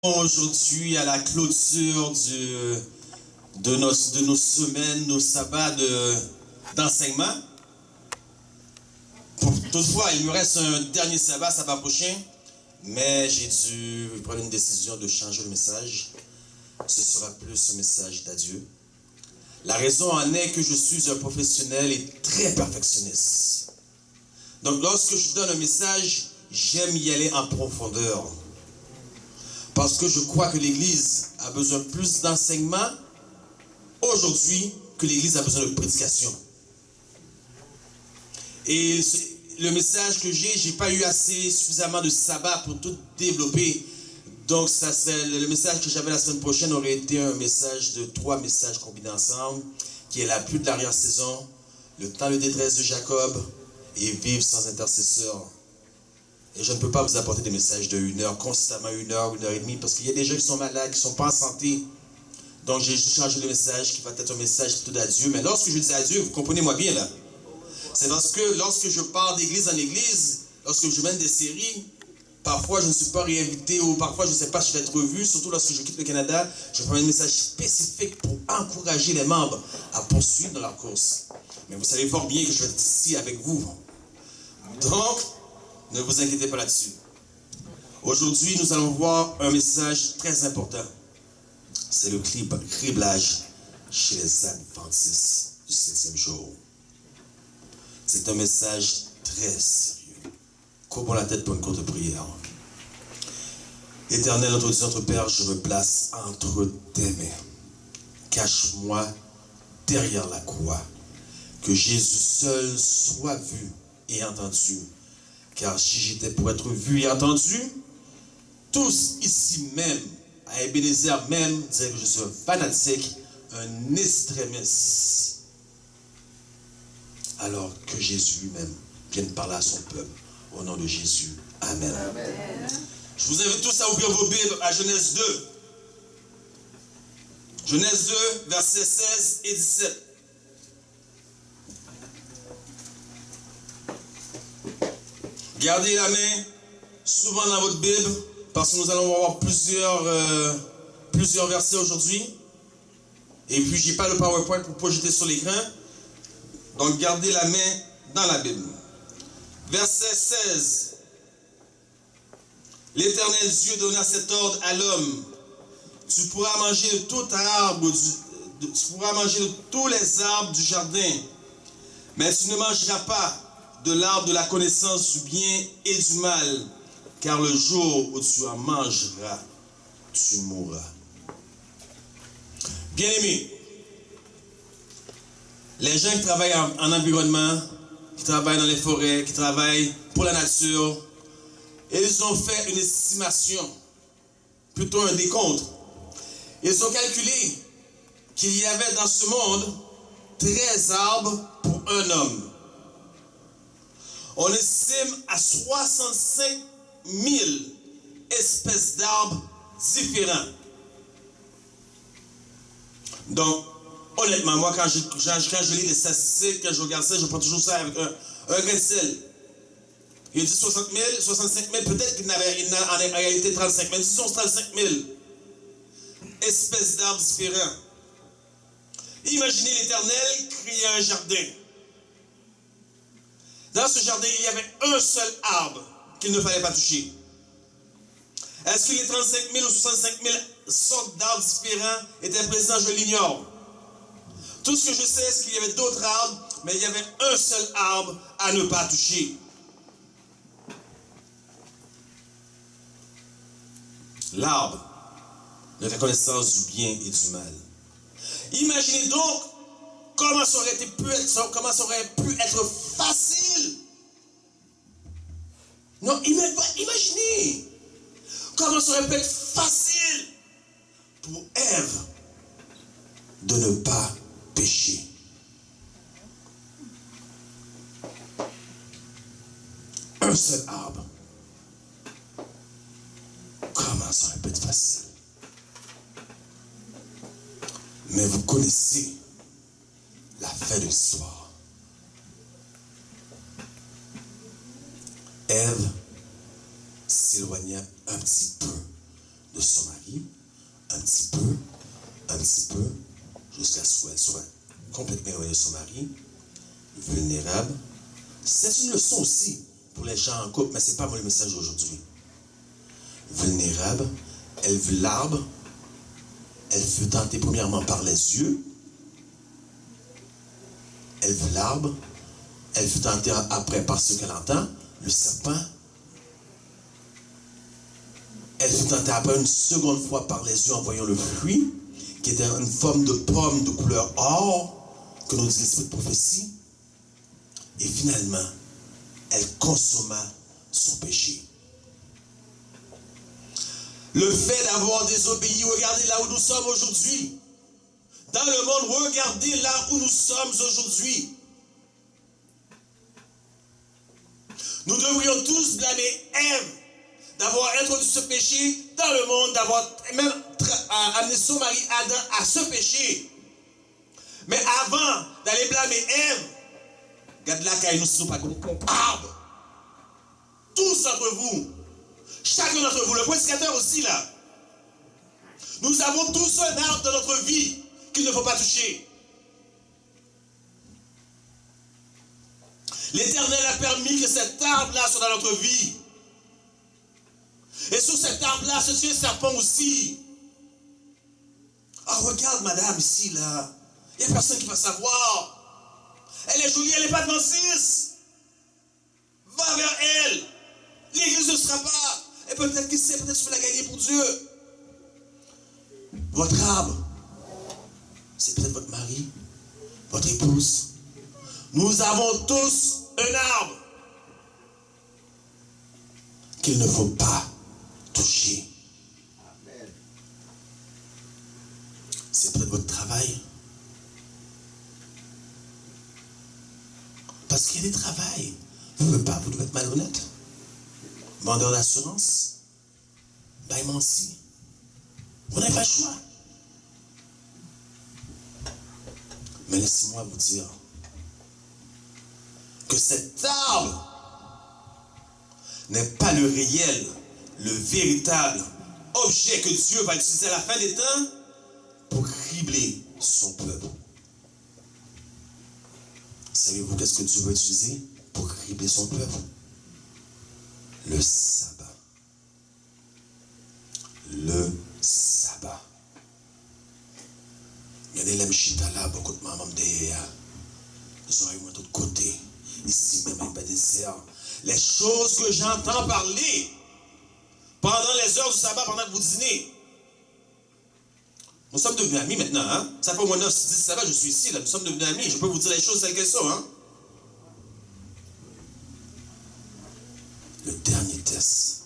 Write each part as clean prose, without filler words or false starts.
Aujourd'hui, à la clôture de nos semaines, nos sabbats d'enseignement. Toutefois, il me reste un dernier sabbat prochain, mais j'ai dû prendre une décision de changer le message. Ce sera plus un message d'adieu. La raison en est que je suis un professionnel et très perfectionniste. Donc, lorsque je donne un message, j'aime y aller en profondeur. Parce que je crois que l'Église a besoin plus d'enseignement aujourd'hui que l'Église a besoin de prédication. Et le message que j'ai pas eu suffisamment de sabbat pour tout développer. Donc, ça serait, le message que j'avais la semaine prochaine aurait été un message de 3 messages combinés ensemble, qui est la pluie de l'arrière-saison, le temps de détresse de Jacob et vivre sans intercesseur. Et je ne peux pas vous apporter des messages de 1 heure, constamment 1 heure, 1 heure et demie, parce qu'il y a des gens qui sont malades, qui ne sont pas en santé. Donc j'ai juste changé le message, qui va être un message plutôt d'adieu. Mais lorsque je dis adieu, vous comprenez-moi bien là. C'est parce que lorsque je pars d'église en église, lorsque je mène des séries, parfois je ne suis pas réinvité ou parfois je ne sais pas si je vais être revu, surtout lorsque je quitte le Canada, je prends un message spécifique pour encourager les membres à poursuivre dans leur course. Mais vous savez fort bien que je vais être ici avec vous. Donc, ne vous inquiétez pas là-dessus. Aujourd'hui, nous allons voir un message très important. C'est le criblage chez les adventistes du 7e jour. C'est un message très sérieux. Courbons la tête pour une courte prière. Éternel, notre Dieu, notre Père, je me place entre tes mains. Cache-moi derrière la croix. Que Jésus seul soit vu et entendu. Car si j'étais pour être vu et entendu, tous ici même, à Ebenezer même, diraient que je suis un fanatique, un extrémiste. Alors que Jésus lui-même vienne parler à son peuple. Au nom de Jésus. Amen. Amen. Je vous invite tous à ouvrir vos Bibles à Genèse 2. Genèse 2, versets 16 et 17. Gardez la main souvent dans votre Bible, parce que nous allons avoir plusieurs versets aujourd'hui. Et puis, je n'ai pas le PowerPoint pour projeter sur l'écran. Donc, gardez la main dans la Bible. Verset 16. L'Éternel Dieu donna cet ordre à l'homme. Tu pourras manger de tout arbre, tu pourras manger de tous les arbres du jardin, mais tu ne mangeras pas de l'arbre de la connaissance du bien et du mal, car le jour où tu en mangeras, tu mourras. Bien-aimés, les gens qui travaillent en environnement, qui travaillent dans les forêts, qui travaillent pour la nature, ils ont fait une estimation, plutôt un décompte. Ils ont calculé qu'il y avait dans ce monde 13 arbres pour un homme. On estime à 65 000 espèces d'arbres différents. Donc, honnêtement, moi, quand je lis les statistiques, quand je regarde ça, je prends toujours ça avec un grain de sel. Il dit 60 000, 65 000, peut-être qu'il n'avait en réalité 35 000. Disons 35 000 espèces d'arbres différents. Imaginez l'Éternel créer un jardin. Dans ce jardin, il y avait un seul arbre qu'il ne fallait pas toucher. Est-ce que les 35 000 ou 65 000 sortes d'arbres différents étaient présents? Je l'ignore. Tout ce que je sais, c'est qu'il y avait d'autres arbres, mais il y avait un seul arbre à ne pas toucher. L'arbre de la connaissance du bien et du mal. Imaginez donc comment ça aurait pu être facile. Non, imaginez comment ça aurait pu être facile pour Ève de ne pas pécher. Un seul arbre. Comment ça aurait pu être facile? Mais vous connaissez la fin de l'histoire. Ève s'éloigna un petit peu de de son mari, un petit peu, jusqu'à ce qu'elle soit complètement éloignée de son mari, vulnérable. C'est une leçon aussi pour les gens en couple, mais ce n'est pas mon message aujourd'hui. Vulnérable, elle vit l'arbre, elle fut tentée premièrement par les yeux, elle vit l'arbre, elle fut tentée après par ce qu'elle entend, le serpent. Elle fut tentée après une seconde fois par les yeux en voyant le fruit, qui était une forme de pomme de couleur or, que nous dit l'esprit de prophétie. Et finalement, elle consomma son péché. Le fait d'avoir désobéi, regardez là où nous sommes aujourd'hui. Dans le monde, regardez là où nous sommes aujourd'hui. Nous devrions tous blâmer Ève d'avoir introduit ce péché dans le monde, d'avoir même amené son mari Adam à ce péché. Mais avant d'aller blâmer Ève, regarde là quand nous ne sommes pas coupables. Tous d'entre vous, chacun d'entre vous, le prédicateur aussi là, nous avons tous un arbre dans notre vie qu'il ne faut pas toucher. L'Éternel a permis que cet arbre-là soit dans notre vie. Et sur cet arbre-là, se tient un serpent aussi. Ah, regarde madame ici, là. Il n'y a personne qui va savoir. Elle est jolie, elle n'est pas de 26. Va vers elle. L'église ne sera pas. Et peut-être qu'il sait, peut-être que tu peux la gagner pour Dieu. Votre arbre, c'est peut-être votre mari, votre épouse. Nous avons tous un arbre qu'il ne faut pas toucher. C'est peut-être votre travail. Parce qu'il y a des travails. Vous ne pouvez pas, vous devez être malhonnête. Vendeur d'assurance, baillementier. Vous n'avez pas le choix. Mais laissez-moi vous dire que cet arbre n'est pas le réel, le véritable objet que Dieu va utiliser à la fin des temps pour cribler son peuple. Savez-vous qu'est-ce que Dieu va utiliser pour cribler son peuple? Le sabbat. Le sabbat. Il y a des lemchita là, beaucoup de mamans derrière. Ils ont eu de l'autre côté. Ici même, il n'y a pas de désert. Les choses que j'entends parler pendant les heures du sabbat, pendant que vous dînez. Nous sommes devenus amis maintenant. Hein? Ça fait au moins 9-10 sabbat, je suis ici. Là. Nous sommes devenus amis. Je peux vous dire les choses telles qu'elles sont. Hein? Le dernier test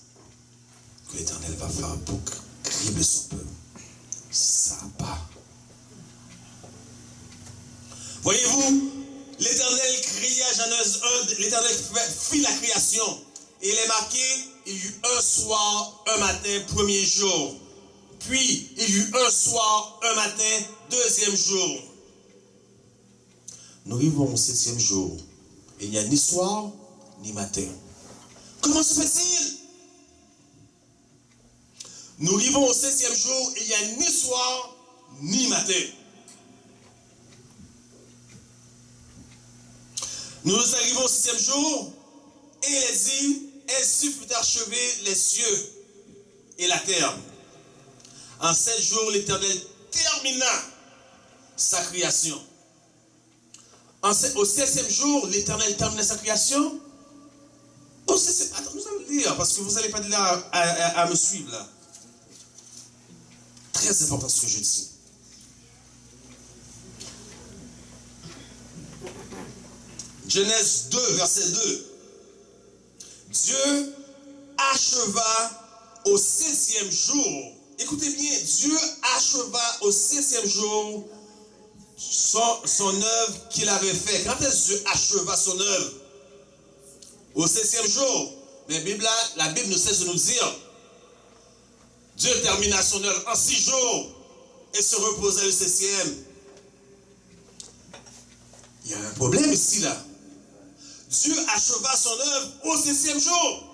que l'Éternel va faire pour cribler son peuple, sabbat. Voyez-vous, l'Éternel cria, Genèse 1, l'Éternel fit la création. Et il est marqué, il y eut un soir, un matin, premier jour. Puis, il y eut un soir, un matin, deuxième jour. Nous vivons au 7e jour. Il n'y a ni soir, ni matin. Comment se fait-il? Nous vivons au 7e jour, il n'y a ni soir, ni matin. Nous arrivons au 6e jour, et il est dit, ainsi fut achevé les cieux et la terre. En 7 jours, l'Éternel termina sa création. Au 7e jour, l'Éternel termina sa création. Attends, nous allons lire, parce que vous n'allez pas être là à me suivre là. Très important ce que je dis. Genèse 2, verset 2. Dieu acheva au 6e jour. Écoutez bien, Dieu acheva au 6e jour son œuvre qu'il avait fait. Quand est-ce que Dieu acheva son œuvre? Au 6e jour. Mais la Bible ne cesse de nous dire, Dieu termina son œuvre en 6 jours et se reposa le 7e. Il y a un problème ici là. Dieu acheva son œuvre au 6e jour.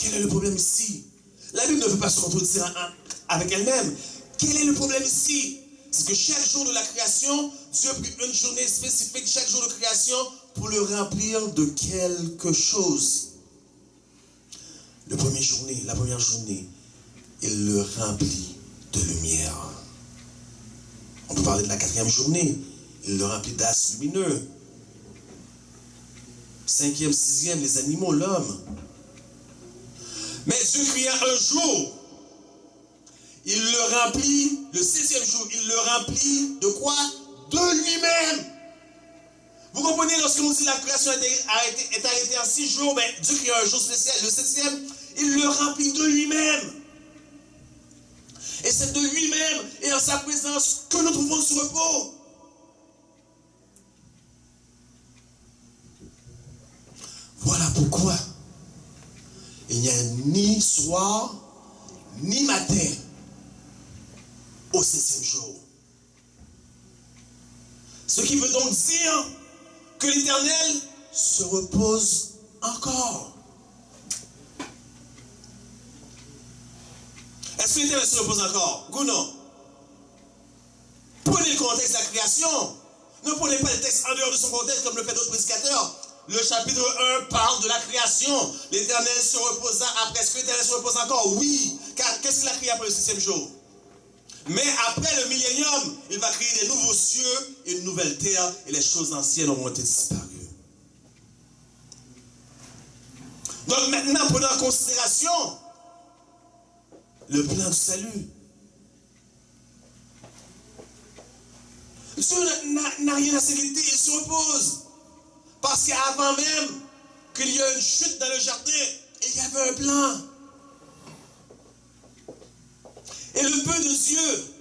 Quel est le problème ici? La Bible ne veut pas se contredire avec elle-même. Quel est le problème ici? C'est que chaque jour de la création, Dieu a pris une journée spécifique, chaque jour de création, pour le remplir de quelque chose. La première journée, il le remplit de lumière. On peut parler de la 4e journée, il le remplit d'astres lumineux. 5e, 6e, les animaux, l'homme. Mais Dieu créa un jour. Il le remplit, le 6e jour, il le remplit de quoi? De lui-même. Vous comprenez, lorsque nous dit la création est arrêtée en 6 jours, mais Dieu créa un jour spécial. Le 7e, il le remplit de lui-même. Et c'est de lui-même et en sa présence que nous trouvons ce repos. Voilà pourquoi il n'y a ni soir, ni matin au 7e jour. Ce qui veut donc dire que l'Éternel se repose encore. Est-ce que l'Éternel se repose encore? Ou non? Prenez le contexte de la création. Ne prenez pas le texte en dehors de son contexte comme le fait d'autres prédicateurs. Le chapitre 1 parle de la création. L'Éternel se reposa après. Est-ce que l'Éternel se repose encore? Oui. Car qu'est-ce qu'il a créé après le 6e jour? Mais après le millénium, il va créer des nouveaux cieux et une nouvelle terre et les choses anciennes auront été disparues. Donc maintenant, prenons en considération le plan du salut. Dieu n'a rien à s'inquiéter, il se repose. Parce qu'avant même qu'il y ait une chute dans le jardin, il y avait un plan. Et le but de Dieu,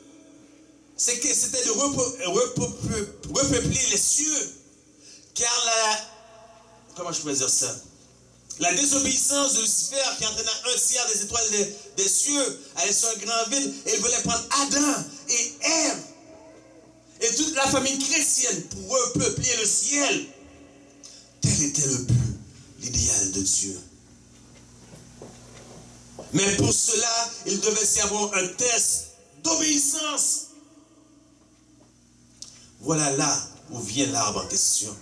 c'est que c'était de repeupler les cieux. Car comment je pourrais dire ça? La désobéissance de Lucifer qui entraîna un tiers des étoiles des cieux allait sur un grand vide et il voulait prendre Adam et Ève et toute la famille chrétienne pour repeupler le ciel. Tel était le but, l'idéal de Dieu. Mais pour cela, il devait y avoir un test d'obéissance. Voilà là où vient l'arbre en question.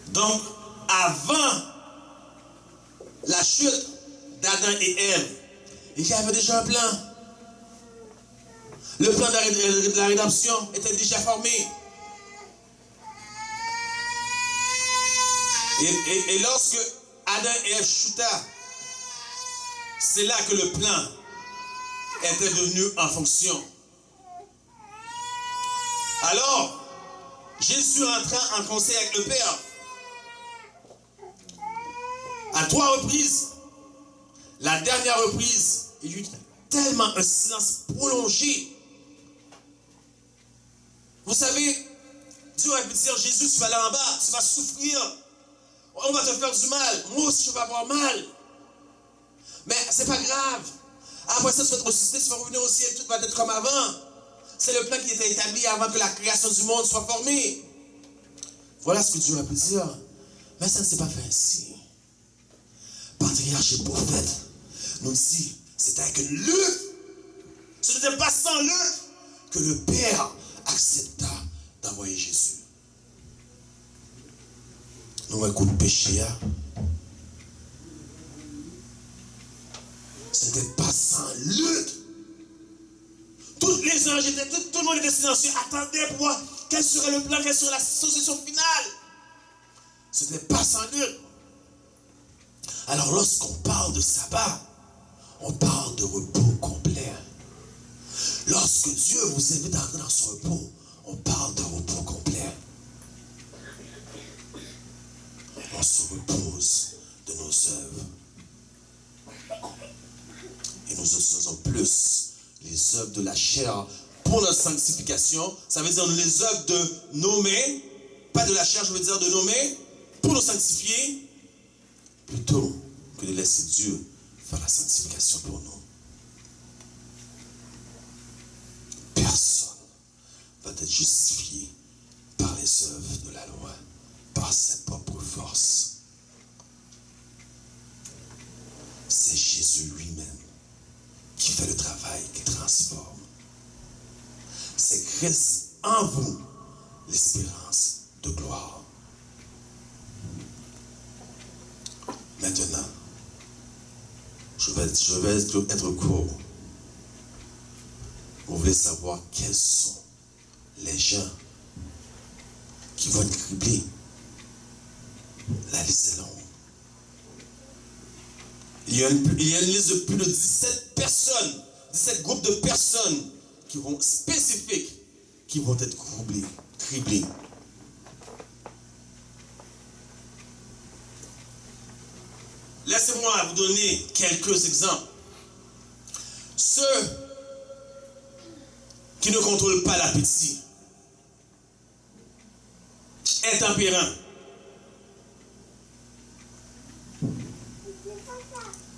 Donc, avant la chute d'Adam et Ève, il y avait déjà un plan. Le plan de la rédemption était déjà formé. Et lorsque Adam et Ève chuta, c'est là que le plan était devenu en fonction. Alors, Jésus rentra en conseil avec le Père. À 3 reprises, la dernière reprise, il y eut tellement un silence prolongé. Vous savez, Dieu aurait pu dire, Jésus, tu vas aller en bas, tu vas souffrir, on va te faire du mal, moi aussi je vais avoir mal. Mais c'est pas grave. Après ça, tu vas te ressusciter, tu vas revenir au ciel, tout va être comme avant. C'est le plan qui était établi avant que la création du monde soit formée. Voilà ce que Dieu aurait pu dire. Mais ça ne s'est pas fait ainsi. Patriarche et prophète nous dit, c'était avec une lutte. Ce n'était pas sans lutte que le Père accepta d'envoyer Jésus. Nous, un coup de péché, ce n'était pas sans lutte. Tous les anges étaient, tout le monde était silencieux, attendait pour voir quel serait le plan, quelle serait la solution finale. Ce n'était pas sans lutte. Alors lorsqu'on parle de sabbat, on parle de repos complet. Lorsque Dieu vous invite à entrer dans son repos, on parle de repos complet. On se repose de nos œuvres. Et nous utilisons plus les œuvres de la chair pour notre sanctification. Ça veut dire les œuvres de nos mains, pas de la chair, je veux dire de nos mains, pour nous sanctifier, plutôt que de laisser Dieu faire la sanctification pour nous. Personne va être justifié par les œuvres de la loi. par ses propres forces. C'est Jésus lui-même qui fait le travail, qui transforme. C'est Christ en vous, l'espérance de gloire. Maintenant, je vais être court. Vous voulez savoir quels sont les gens qui vont être criblés. La liste est longue. Il y a une liste de plus de 17 personnes, 17 groupes de personnes qui vont spécifiques, qui vont être criblés. Laissez-moi vous donner quelques exemples. Ceux qui ne contrôlent pas l'appétit, intempérants.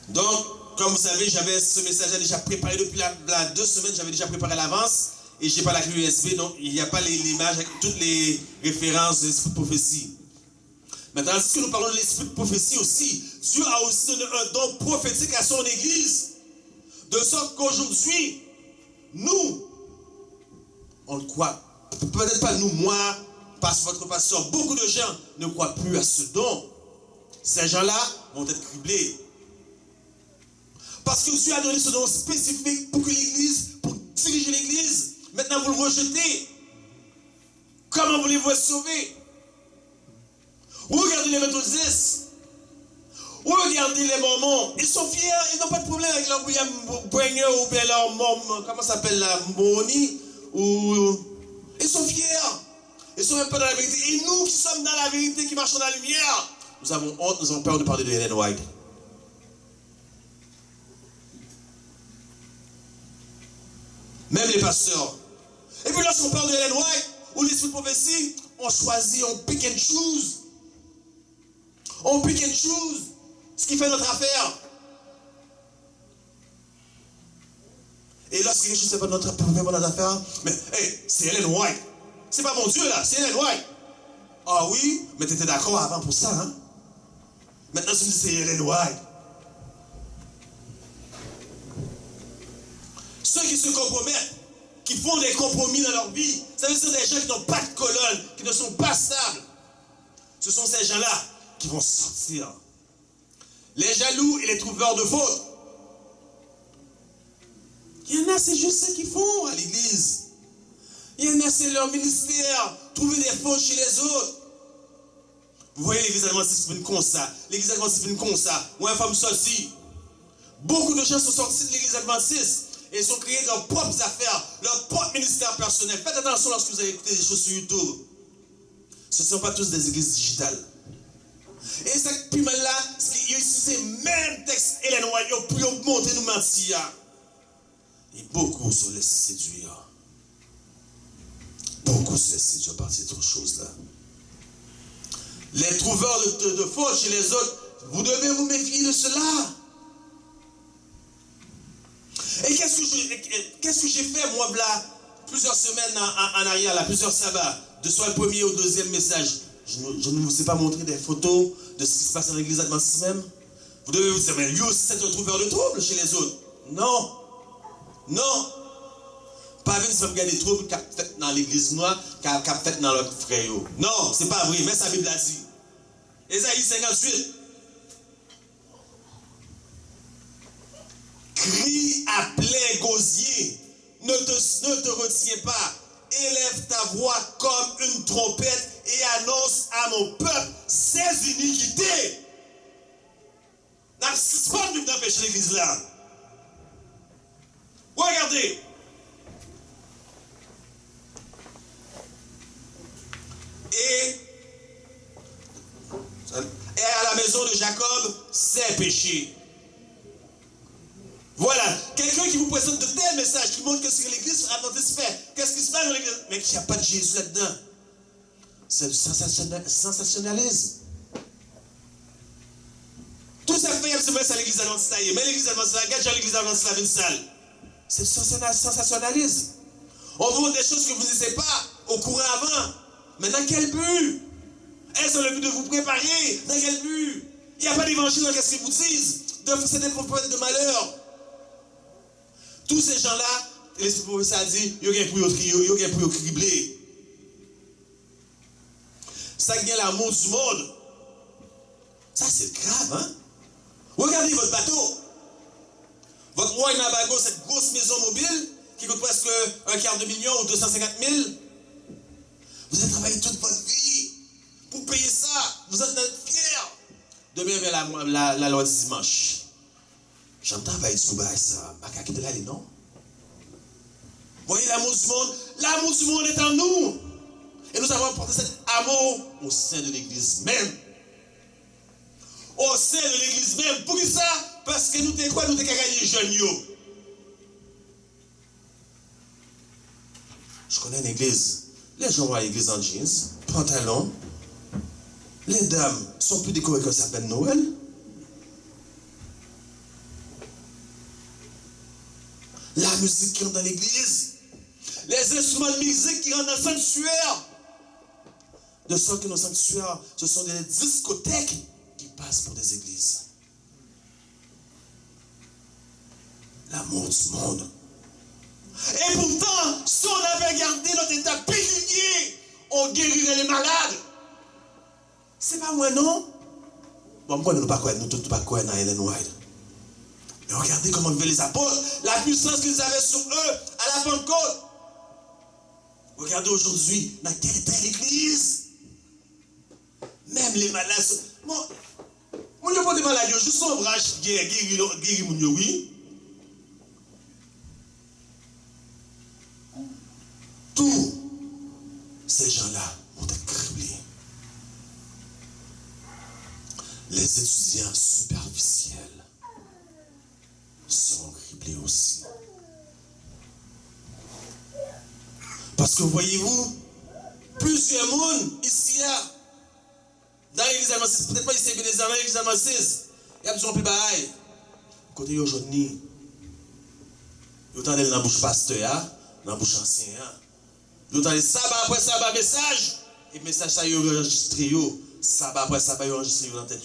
Donc, comme vous savez, j'avais ce message déjà préparé depuis la 2 semaines, j'avais déjà préparé à l'avance et je n'ai pas la clé USB, donc il n'y a pas l'image avec toutes les références de l'esprit de prophétie. Maintenant, si nous parlons de l'esprit de prophétie aussi, Dieu a aussi donné un don prophétique à son Église, de sorte qu'aujourd'hui, nous, on le croit, peut-être pas nous, moi, votre pasteur, beaucoup de gens ne croient plus à ce don. Ces gens-là vont être criblés. Parce que Dieu a donné ce don spécifique pour que l'Église, pour diriger l'Église. Maintenant, vous le rejetez. Comment voulez-vous être sauvé? Regardez les méthodistes. Regardez les mormons. Ils sont fiers. Ils n'ont pas de problème avec leur William Branham ou bien leur comment ça s'appelle la Moni. Ils sont fiers. Ils ne sont même pas dans la vérité. Et nous qui sommes dans la vérité, qui marchons dans la lumière, nous avons honte, nous avons peur de parler de Ellen White. Même les pasteurs. Et puis lorsqu'on parle de Ellen White, ou l'esprit de prophétie, on choisit, on pick and choose. On pick and choose ce qui fait notre affaire. Et lorsque quelque chose ne fait pas notre affaire, mais hey, c'est Ellen White. C'est pas mon Dieu là, c'est Ellen White. Ah oui, mais tu étais d'accord avant pour ça, hein? Maintenant tu me dis c'est Ellen White. Ceux qui se compromettent, qui font des compromis dans leur vie, ça veut dire des gens qui n'ont pas de colonne, qui ne sont pas stables. Ce sont ces gens-là qui vont sortir. Les jaloux et les trouveurs de fautes. Il y en a, c'est juste ce qu'ils font à l'église. Il y en a, c'est leur ministère, trouver des fautes chez les autres. Vous voyez l'église adventiste fait comme ça. L'église adventiste fait comme ça. Ou une femme sortie. Beaucoup de gens sont sortis de l'église adventiste. Et ils ont créé leurs propres affaires, leur propre ministère personnel. Faites attention lorsque vous allez écouter des choses sur YouTube. Ce ne sont pas tous des églises digitales. Et cette piment-là, ils ont utilisé le même texte, Ellen White, pour monter nous mentir. Et beaucoup se laissent séduire. Beaucoup se laissent séduire par ces autres choses-là. Les trouveurs de fautes chez les autres, vous devez vous méfier de cela. Et qu'est-ce que j'ai fait, moi, là, plusieurs semaines en arrière, là, plusieurs sabbats, de soit le premier ou le deuxième message. Je ne vous ai pas montré des photos de ce qui se passe dans l'église adventiste même. Vous devez vous dire, mais lui aussi, c'est un trouveur de troubles chez les autres. Non. Non. Pas venir se regarder des troubles qu'a fait dans l'église noire, qu'a fait dans l'autre frère. Non, c'est pas vrai, mais sa Bible a dit. Ésaïe 58. Crie à plein gosier, ne te retiens pas, élève ta voix comme une trompette et annonce à mon peuple ses iniquités. C'est pas de d'empêcher l'église là. Regardez. Et à la maison de Jacob, c'est péché. Voilà, quelqu'un qui vous présente de tels messages, qui montre ce que l'église adventiste fait, qu'est-ce qui se passe dans l'église, mais qu'il n'y a pas de Jésus là-dedans. C'est du sensationnalisme. Tout ça fait, il se met à l'église adventiste, mais l'église adventiste, regarde l'église adventiste, la vie sale. C'est du sensationnalisme. On vous montre des choses que vous ne savez pas au courant avant. Mais dans quel but? Est-ce le but de vous préparer? Dans quel but? Il n'y a pas d'évangile dans ce qu'ils vous disent. C'est des prophètes de malheur. Tous ces gens-là, l'esprit professeur a dit, il y a pour cribler. Ça qui est l'amour du monde. Ça, c'est grave, hein? Regardez votre bateau. Votre roi Nabago, cette grosse maison mobile, qui coûte presque $250 000 ou 250 000. Vous avez travaillé toute votre vie pour payer ça. Vous êtes fiers. Demain, vers la loi du dimanche. J'entends travailler du Koubaï, ça. Bakaki de là, non? Vous voyez l'amour du monde? L'amour du monde est en nous. Et nous avons apporté cet amour au sein de l'église même. Au sein de l'église même. Pour qui ça? Parce que nous t'es quoi? Nous t'es qu'à gagner jeunes. Je connais une église. Les gens vont à l'église en jeans, pantalon. Les dames sont plus décorées que ça s'appelle Noël. La musique qui rentre dans l'église. Les instruments de musique qui rentrent dans le sanctuaire. De sorte que nos sanctuaires, ce sont des discothèques qui passent pour des églises. L'amour du monde. Et pourtant, si on avait gardé notre état pécunier, on guérirait les malades. C'est pas moi, non? Bon, pourquoi nous ne pas croire, nous tous pas croire dans Ellen White? Mais regardez comment vivaient les apôtres, la puissance qu'ils avaient sur eux à la Pentecôte. Regardez aujourd'hui, dans quelle était l'église? Même les malades. Bon, on ne peut pas des malades, juste un branche qui guérit mon oui. Tous ces gens-là vont être criblés. Les étudiants superficiels seront criblés aussi. Parce que voyez-vous, plusieurs mondes ici, dans l'église Amasis, peut-être pas ici, mais dans l'église Amasis, il y a besoin de plus bagaille. Côté aujourd'hui, il y a dans la bouche pasteur, dans la bouche ancien. Il y a sabbat après sabbat message, et le message ça y est enregistré, sabbat après sabbat enregistré dans la tête,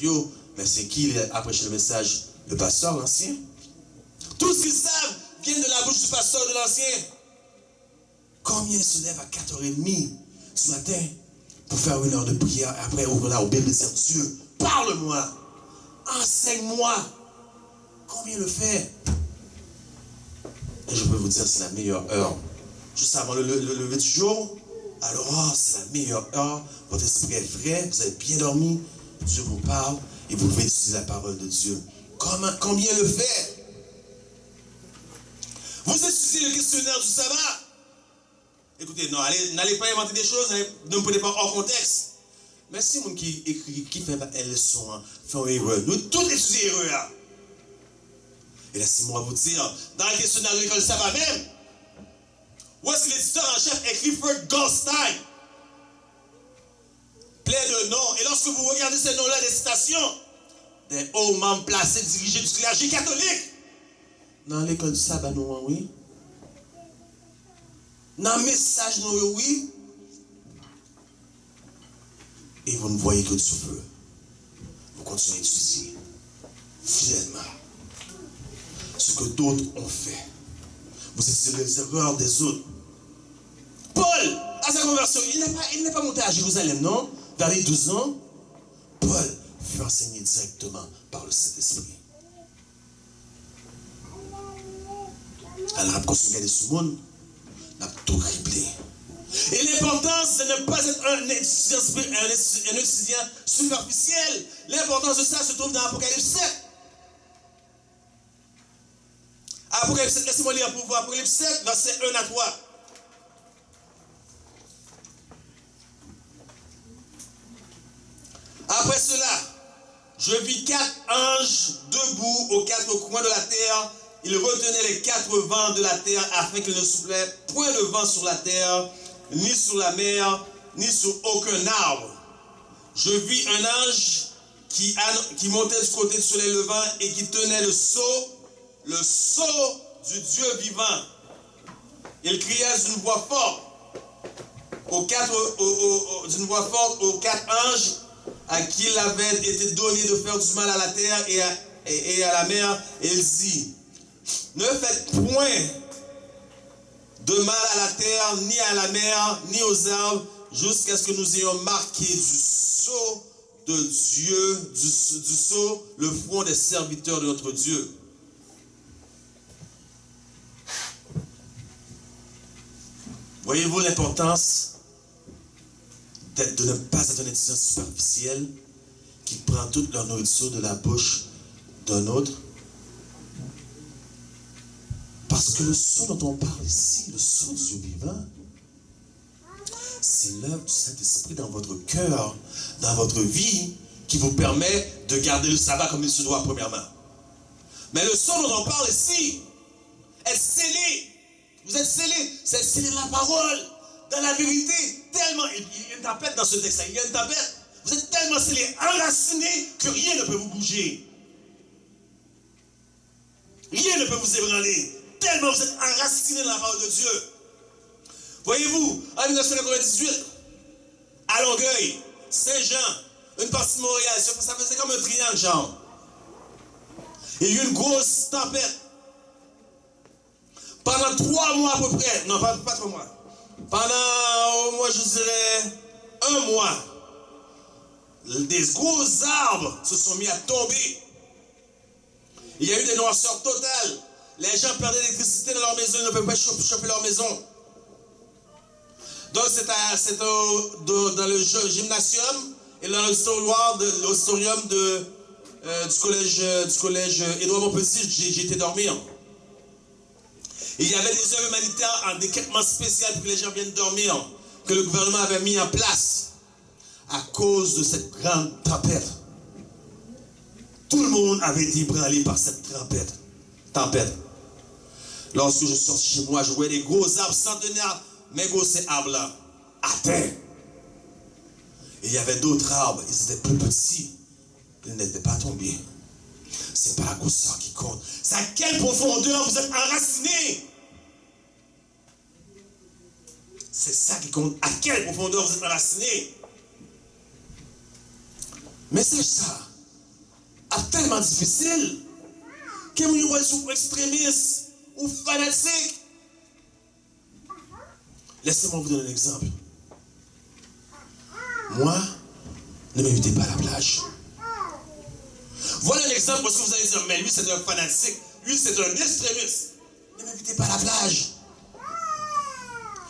mais c'est qui après le message? Le pasteur, l'ancien. Tout ce qu'ils savent vient de la bouche du pasteur de l'ancien. Combien se lève à 4h30 ce matin pour faire une heure de prière et après ouvre la Bible et dire Dieu, parle-moi, enseigne-moi. Combien le fait? Et je peux vous dire, c'est la meilleure heure. Juste avant le lever du jour, alors c'est la meilleure heure. Votre esprit est vrai, vous avez bien dormi, Dieu vous parle et vous pouvez utiliser la parole de Dieu. Combien le fait? Vous étudiez le questionnaire du sabbat. Écoutez, non, n'allez pas inventer des choses, ne me prenez pas hors contexte. Mais si mon qui écrit, qui fait une leçon, fait une erreur, nous tous étudions erreur. Et laissez-moi vous dire, dans le questionnaire de l'école sabbat même, où est-ce que l'éditeur en chef écrit Fred Goldstein? Plein de noms. Et lorsque vous regardez ces noms-là, des citations, des hauts membres placés, dirigés du clergé catholique. Dans l'école du sabbat, nous, oui. Dans le message, nous, oui. Et vous ne voyez que du feu. Vous continuez à étudier fidèlement ce que d'autres ont fait. Vous étudiez les erreurs des autres. Paul, à sa conversion, il n'est pas monté à Jérusalem, non? Vers les 12 ans, Paul fut enseigné directement par le Saint-Esprit. Alors, quand on regarde ce monde, on a tout criblé. Et l'importance de ne pas être un étudiant superficiel, l'importance de ça se trouve dans Apocalypse 7. Apocalypse 7, laissez-moi lire pour vous. Apocalypse 7, verset 1 à 3. Après cela, je vis 4 anges debout aux 4 coins de la terre. Ils retenaient les 4 vents de la terre afin qu'il ne soufflait point le vent sur la terre, ni sur la mer, ni sur aucun arbre. Je vis un ange qui montait du côté du soleil levant et qui tenait le sceau du Dieu vivant. Il criait d'une voix forte. d'une voix forte aux 4 anges à qui il avait été donné de faire du mal à la terre et à la mer. Et il dit, ne faites point de mal à la terre, ni à la mer, ni aux arbres, jusqu'à ce que nous ayons marqué du sceau de Dieu, du sceau, le front des serviteurs de notre Dieu. Voyez-vous l'importance de ne pas être un étudiant superficiel qui prend toute leur nourriture de la bouche d'un autre? Parce que le sceau dont on parle ici, le sceau du Dieu vivant, c'est l'œuvre du Saint-Esprit dans votre cœur, dans votre vie, qui vous permet de garder le sabbat comme il se doit, premièrement. Mais le sceau dont on parle ici est scellé. Vous êtes scellés. C'est scellé dans la parole, dans la vérité. Tellement, il y a une tempête dans ce texte-là. Il y a une tempête. Vous êtes tellement scellés, enracinés, que rien ne peut vous bouger. Rien ne peut vous ébranler. Tellement vous êtes enracinés dans la parole de Dieu. Voyez-vous, en 1998, à Longueuil, Saint-Jean, une partie de Montréal, ça faisait comme un triangle, genre. Il y a eu une grosse tempête. Pendant 3 mois à peu près, non, pas 3 mois. Pendant, au moins, je dirais, 1 mois, des gros arbres se sont mis à tomber. Il y a eu des noirceurs totales. Les gens perdaient l'électricité dans leur maison, ils ne pouvaient pas chauffer leur maison. Donc c'est dans le gymnasium et dans l'auditorium du collège Édouard Montpetit, j'ai été dormir. Et il y avait des œuvres humanitaires en équipement spécial pour que les gens viennent dormir, que le gouvernement avait mis en place à cause de cette grande tempête. Tout le monde avait été ébranlé par cette tempête. Lorsque je sortis chez moi, je voyais des gros arbres centenaires, mais gros ces arbres-là, à terre. Et il y avait d'autres arbres, ils étaient plus petits, ils n'étaient pas tombés. C'est pas la grosseur qui compte. C'est à quelle profondeur vous êtes enracinés. C'est ça qui compte. À quelle profondeur vous êtes enracinés. Mais c'est ça. C'est tellement difficile que vous êtes extrémistes ou fanatiques. Laissez-moi vous donner un exemple. Moi, ne m'invitez pas à la plage. Voilà l'exemple parce que vous allez dire, mais lui c'est un fanatique, lui c'est un extrémiste. Ne m'invitez pas à la plage.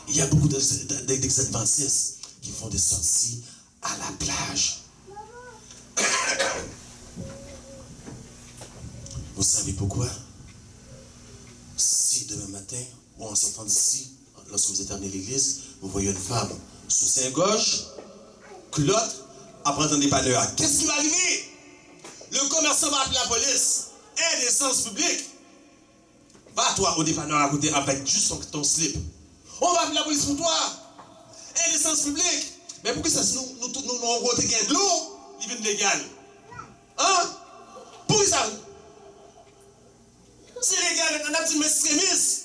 Il y a beaucoup d'adventistes qui font des sorties à la plage. Vous savez pourquoi? Si demain matin, ou en sortant d'ici, lorsque vous êtes amené à l'église, vous voyez une femme sous Saint-Gauche, culotte, à prendre un dépanneur. Qu'est-ce qui va arriver? Le commerçant va appeler la police. Indécence publique. Va toi au dépanneur à côté avec juste ton slip. On va appeler la police pour toi. Indécence publique. Mais pourquoi ça, si nous avons voté qu'il y a de l'eau, il vient légal? Hein? Pourquoi ça? C'est légal, on a dit extrémiste.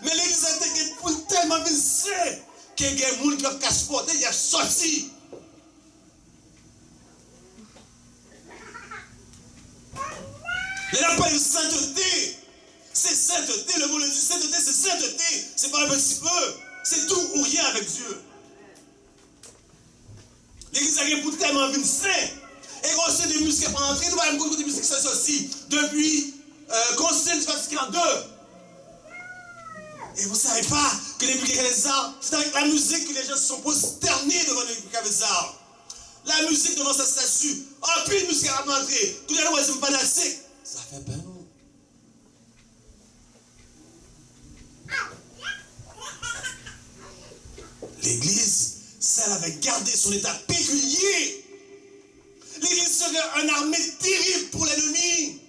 Mais l'église a été tellement visée qu'il y a des gens qui ont casse-porté, il y a sorti. Il n'y a pas une sainteté. C'est sainteté. Le mot le dit, sainteté, c'est sainteté. C'est pas un petit peu. C'est tout ou rien avec Dieu. L'église a été tellement visée. Et quand c'est des muscles qui sont entrés, nous allons des muscles qui sont sortis depuis Concile du Vatican II. Et vous ne savez pas que les briquets les arbres, c'est avec la musique que les gens se sont prosternés devant les briquets les arbres. La musique devant sa statue. Oh, puis une musique à rentrer. Tout le monde est fanatique. Ça fait peur, non? L'Église, si elle avait gardé son état péculier, l'Église serait une armée terrible pour l'ennemi.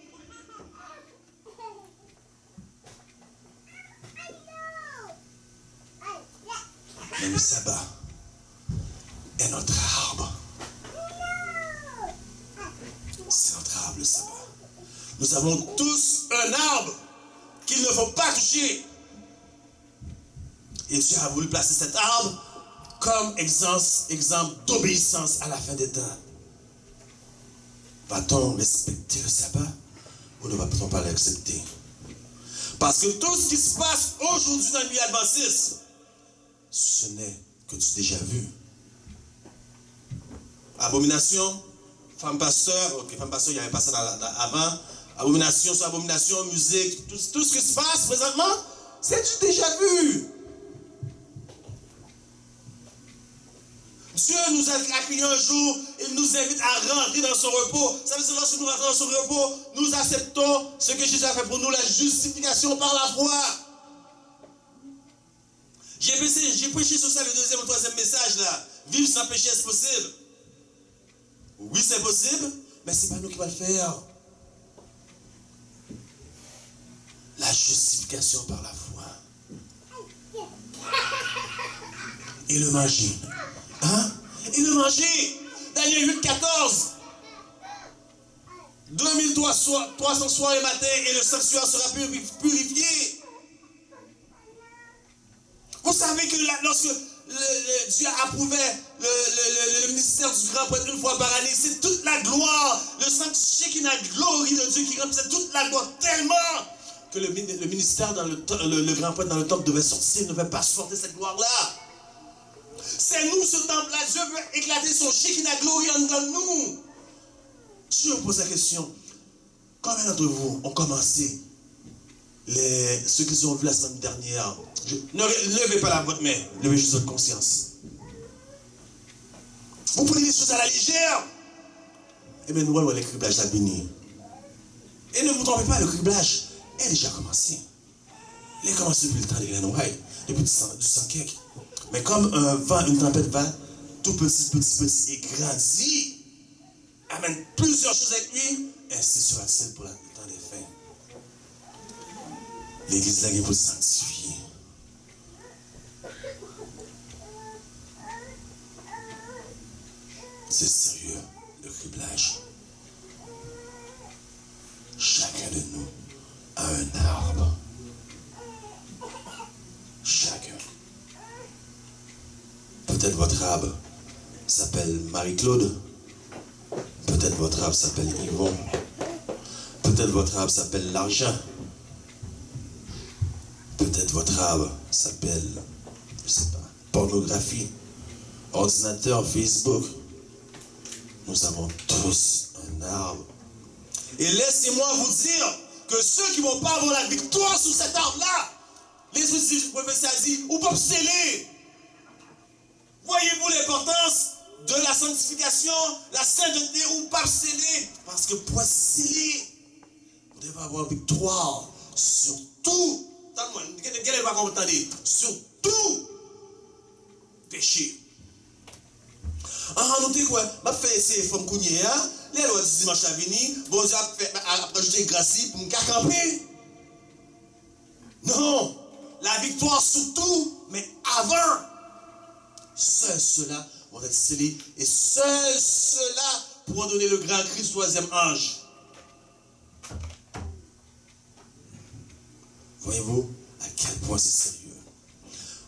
Mais le sabbat est notre arbre. C'est notre arbre, le sabbat. Nous avons tous un arbre qu'il ne faut pas toucher. Et Dieu a voulu placer cet arbre comme exemple d'obéissance à la fin des temps. Va-t-on respecter le sabbat ou ne va-t-on pas l'accepter? Parce que tout ce qui se passe aujourd'hui dans le milieu adventiste, ce n'est que du déjà vu. Abomination, femme pasteur, ok, femme pasteur, il n'y avait pas ça avant. Abomination sur abomination, musique, tout ce qui se passe présentement, c'est du déjà vu. Dieu nous a accueillis un jour, il nous invite à rentrer dans son repos. Ça veut dire que lorsque nous rentrons dans son repos, nous acceptons ce que Jésus a fait pour nous, la justification par la foi. J'ai prêché sur ça le deuxième ou troisième message là. Vivre sans péché, est-ce possible? Oui, c'est possible, mais ce n'est pas nous qui va le faire. La justification par la foi. Et le manger. Hein? Et le manger. Daniel 8, 14. 2300 soirs et matin et le sanctuaire sera purifié. Vous savez que lorsque Dieu approuvait le ministère du grand prêtre une fois par année, c'est toute la gloire, le sanctuaire qui n'a glorie de Dieu qui remplissait toute la gloire tellement que le ministère dans le grand prêtre dans le temple devait sortir, ne devait pas supporter cette gloire-là. C'est nous ce temple-là, Dieu veut éclater son Shekinah glory en nous. Dieu pose la question, combien d'entre vous ont commencé ceux qui ont vu la semaine dernière? Ne levez pas votre main, levez juste votre conscience. Vous prenez les choses à la légère. Eh bien, nous voyons le criblage à venir. Et ne vous trompez pas, le criblage est déjà commencé. Il a commencé depuis le temps des graines white, depuis du sang cake. Mais comme un vent, une tempête va tout petit et grandit, amène plusieurs choses avec lui, ainsi sera-t-il pour le temps des fins. L'église là, il faut sanctifier. C'est sérieux, le criblage. Chacun de nous a un arbre. Chacun. Peut-être votre arbre s'appelle Marie-Claude. Peut-être votre arbre s'appelle Yvon. Peut-être votre arbre s'appelle l'argent. Peut-être votre arbre s'appelle, je ne sais pas, pornographie, ordinateur, Facebook. Nous avons tous un arbre. Et laissez-moi vous dire que ceux qui ne vont pas avoir la victoire sur cet arbre-là, l'Esprit du prophète a dit, ou pas sceller. Voyez-vous l'importance de la sanctification, la sainteté ou pas sceller? Parce que pour sceller, vous devez avoir victoire sur tout. Quel est votre entendez? Sur tout péché. Ah, notez quoi? Je fais ces femmes cougnées, hein? Les lois du dimanche à venir, bon Dieu a ajouté grâce pour me camper. Non, la victoire sur tout, mais avant. Seuls ceux-là vont être scellés et seuls ceux-là pourront donner le grand cri du troisième ange. Voyez-vous à quel point c'est sérieux.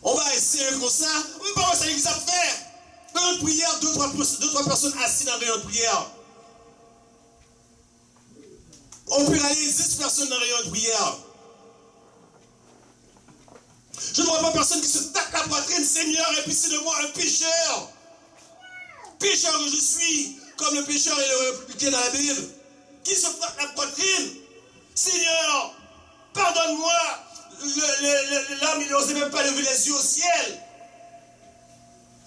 On va essayer comme ça. On ne peut pas voir ça l'église à faire. Dans une prière, deux, trois personnes assises dans une prière. On peut aller 10 personnes dans une prière. Je ne vois pas personne qui se tape la poitrine, Seigneur, et puis c'est de moi un pécheur. Pécheur que je suis, comme le pécheur et le républicain dans la Bible. Qui se tape la poitrine? Seigneur, pardonne-moi. L'homme, il n'osait même pas lever les yeux au ciel.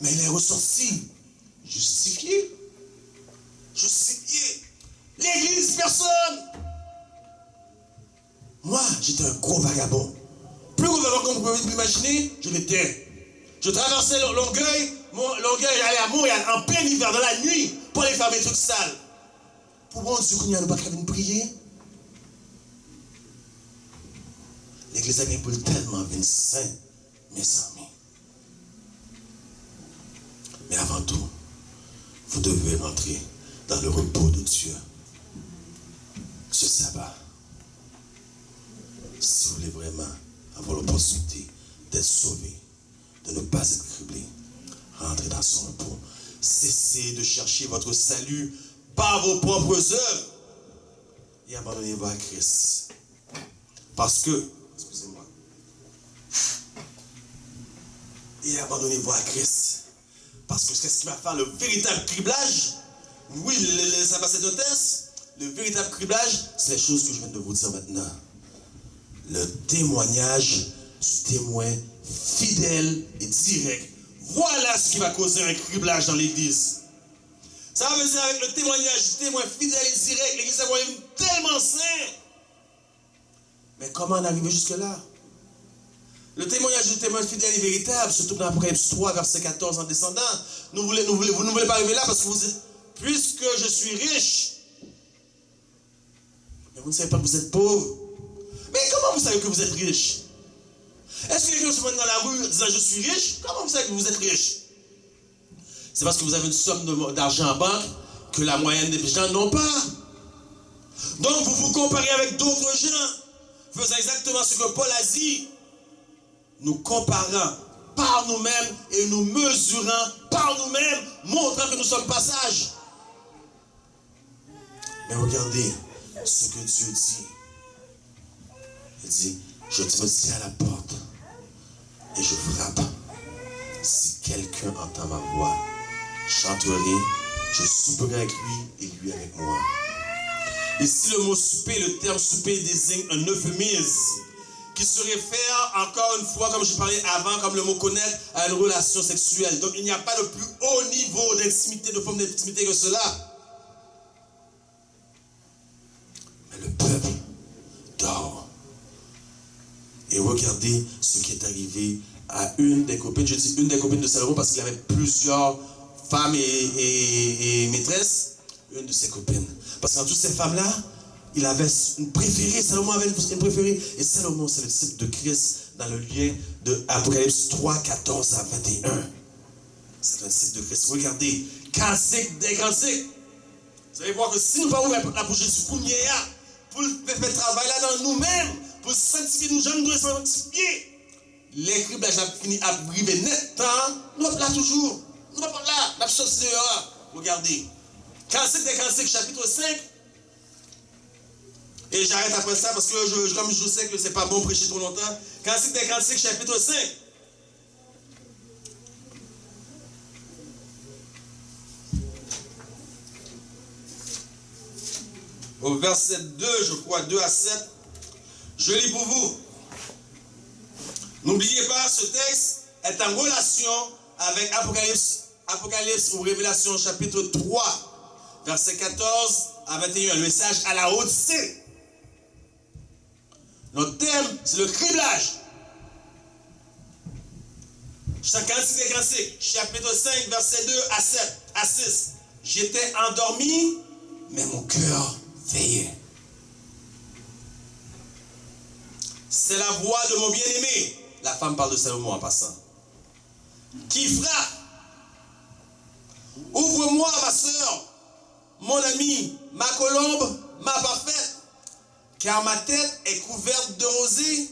Mais il est ressorti. Justifié. Justifié. L'église, personne. Moi, j'étais un gros vagabond. Plus gros vagabond qu'on peut imaginer, je l'étais. Je traversais Longueuil, j'allais à Montréal en plein hiver, dans la nuit, pour aller faire mes trucs sales. Pour moi, Dieu, qu'on n'y a pas qu'à venir prier. L'église a bien pour tellement venir saint, mes amis. Mais avant tout, vous devez rentrer dans le repos de Dieu. Ce sabbat. Si vous voulez vraiment avoir l'opportunité d'être sauvé, de ne pas être criblé, rentrez dans son repos. Cessez de chercher votre salut par vos propres œuvres et abandonnez-vous à Christ. Parce que, excusez-moi, et abandonnez-vous à Christ. Parce que qu'est-ce qui va faire le véritable criblage? Oui, ça va être un test. Le véritable criblage, c'est les choses que je viens de vous dire maintenant. Le témoignage du témoin fidèle et direct. Voilà ce qui va causer un criblage dans l'église. Ça veut dire avec le témoignage du témoin fidèle et direct, l'église va être tellement sainte. Mais comment en arriver jusque-là? Le témoignage du témoin fidèle et véritable, surtout dans Apocalypse 3, verset 14, en descendant. Vous ne voulez pas arriver là parce que vous dites, puisque je suis riche, mais vous ne savez pas que vous êtes pauvre. Mais comment vous savez que vous êtes riche? Est-ce que quelqu'un se promène dans la rue disant je suis riche? Comment vous savez que vous êtes riche? C'est parce que vous avez une somme d'argent en banque que la moyenne des gens n'ont pas. Donc vous vous comparez avec d'autres gens, faisant exactement ce que Paul a dit. Nous comparant par nous-mêmes et nous mesurant par nous-mêmes, montrant que nous sommes passage. Mais regardez ce que Dieu dit. Il dit, je me tiens à la porte et je frappe. Si quelqu'un entend ma voix, j'entrerai, je souperai avec lui et lui avec moi. Ici, le mot souper, le terme souper désigne un euphémisme qui se réfère, encore une fois, comme je parlais avant, comme le mot connaître, à une relation sexuelle. Donc, il n'y a pas de plus haut niveau d'intimité, de forme d'intimité que cela. Mais le peuple dort. Et regardez ce qui est arrivé à une des copines. Je dis une des copines de Salomon parce qu'il avait plusieurs femmes et maîtresses. Une de ses copines. Parce que dans toutes ces femmes-là, il avait une préférée. Salomon avait une préférée. Et Salomon, c'est le disciple de Christ dans le lien de Apocalypse 3, 14 à 21. C'est un disciple de Christ. Regardez, cantique des cantiques. Vous allez voir que si nous parlons la bouche Jésus, pour faire travail là dans nous-mêmes, pour sanctifier nous, nous devons sanctifier. L'écriblage a fini à arriver net. Nous sommes là toujours. Nous sommes là. La chose de dehors. Regardez. Cantique des cantiques, chapitre 5. Et j'arrête après ça parce que comme je sais que c'est pas bon prêcher trop longtemps. Cantique des cantiques, chapitre 5. Au verset 2, je crois, 2 à 7. Je lis pour vous. N'oubliez pas, ce texte est en relation avec Apocalypse ou Révélation, chapitre 3, verset 14 à 21. Le message à la Odyssée. Notre thème, c'est le criblage. Cantique des cantiques, chapitre 5, verset 2 à 6. J'étais endormi, mais mon cœur veillait. C'est la voix de mon bien-aimé. La femme parle de Salomon en passant. Qui frappe. Ouvre-moi, ma soeur, mon ami, ma colombe, ma parfaite. Car ma tête est couverte de rosée,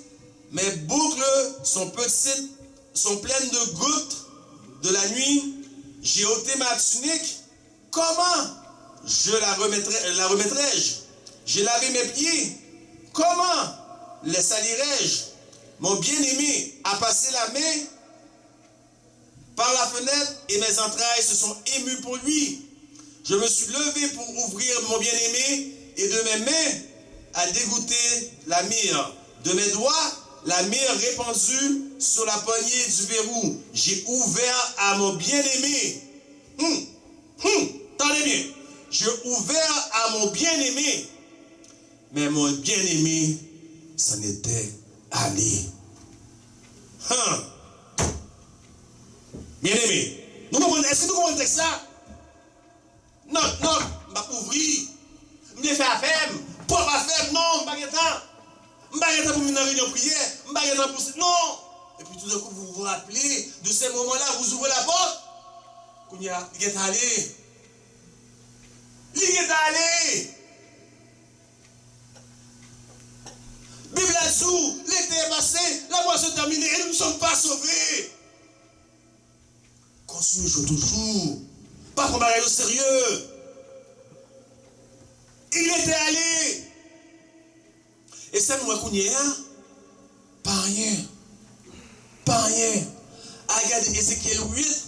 mes boucles sont petites, sont pleines de gouttes de la nuit. J'ai ôté ma tunique. Comment la remettrai-je? J'ai lavé mes pieds. Comment les salirai-je? Mon bien-aimé a passé la main par la fenêtre et mes entrailles se sont émues pour lui. Je me suis levé pour ouvrir mon bien-aimé et de mes mains a dégoûté la myrrhe. De mes doigts, la myrrhe répandue sur la poignée du verrou. J'ai ouvert à mon bien-aimé. Tendez bien. J'ai ouvert à mon bien-aimé. Mais mon bien-aimé s'en était allé. Bien-aimé. Est-ce que nous comprenons le texte là? Non, je ne vais pas ouvrir. Je vais faire affaire. Pour affaire, non, je ne vais pas faire. Je ne vais pas faire pour une réunion prière. Je ne vais pas faire pour... Non. Et puis tout d'un coup, vous vous rappelez de ces moments-là, vous ouvrez la porte. Il est allé. Il est allé. Bible a dit, l'été est passé, la moisson est terminée et nous ne sommes pas sauvés. Dieu joue toujours. Pas qu'on va au sérieux. Il était allé. Et ça nous reconnaît, hein? Pas rien. Pas rien. Regardez Ézéchiel 8.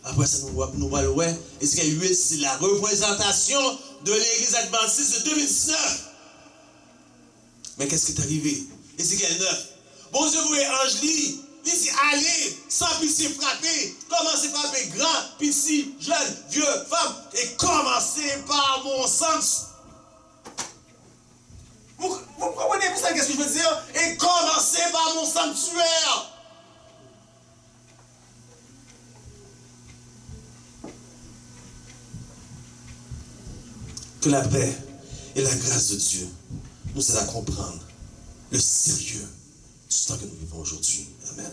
Après ça, nous voyons, ouais, Ézéchiel 8, c'est la représentation de l'église adventiste de 2019. Mais qu'est-ce qui est arrivé? Ézéchiel 9. Bon Dieu, vous voyez, ange lit. Il dit, allez, sans pitié frapper. Commencez à frapper grand, petit, jeune, vieux, femme. Et commencez par mon sens. Vous comprenez pour ça qu'est-ce que je veux dire? Et commencez par mon sanctuaire. Que la paix et la grâce de Dieu nous aident à comprendre le sérieux du temps que nous vivons aujourd'hui. Amen.